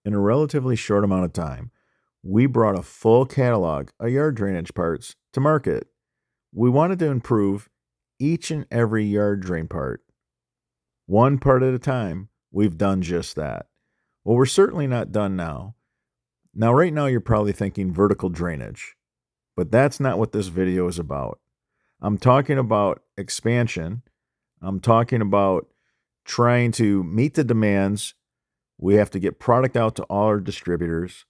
In a relatively short amount of time, we brought a full catalog of yard drainage parts to market. We wanted to improve each and every yard drain part. One part at a time, we've done just that. Well, we're certainly not done now. Now, right now, you're probably thinking vertical drainage, but that's not what this video is about. I'm talking about expansion. I'm talking about trying to meet the demands. We have to get product out to all our distributors.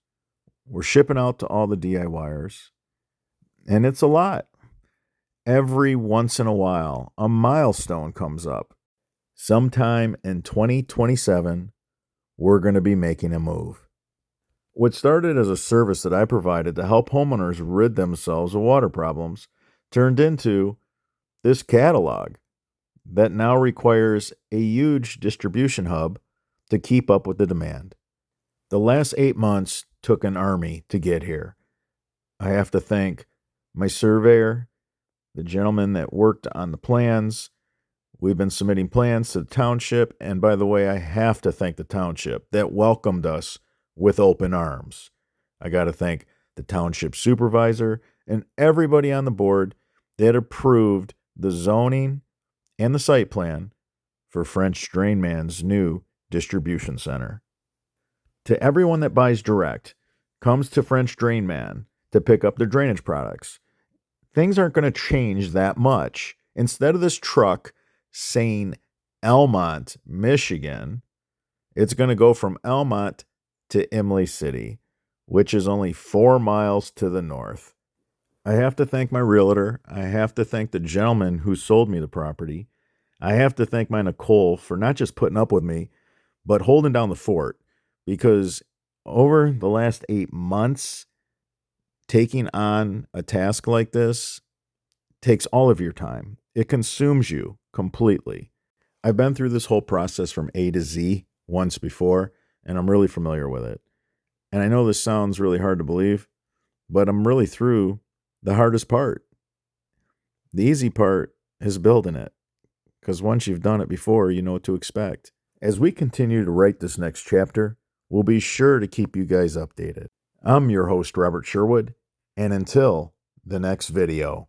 We're shipping out to all the DIYers. And it's a lot. Every once in a while, a milestone comes up. Sometime in 2027, we're going to be making a move. What started as a service that I provided to help homeowners rid themselves of water problems turned into this catalog that now requires a huge distribution hub to keep up with the demand. The last 8 months took an army to get here. I have to thank my surveyor, the gentleman that worked on the plans. We've been submitting plans to the township, and by the way, I have to thank the township that welcomed us with open arms. I got to thank the township supervisor and everybody on the board that approved the zoning and the site plan for French Drain Man's new distribution center. To everyone that buys direct, comes to French Drain Man to pick up their drainage products, things aren't going to change that much. Instead of this truck saying Almont, Michigan, it's going to go from Almont to Imlay City, which is only 4 miles to the north. I have to thank my realtor. I have to thank the gentleman who sold me the property. I have to thank my Nicole for not just putting up with me, but holding down the fort. Because over the last 8 months, taking on a task like this takes all of your time. It consumes you completely. I've been through this whole process from A to Z once before, and I'm really familiar with it. And I know this sounds really hard to believe, but I'm really through the hardest part. The easy part is building it, because once you've done it before, you know what to expect. As we continue to write this next chapter, we'll be sure to keep you guys updated. I'm your host, Robert Sherwood, and until the next video.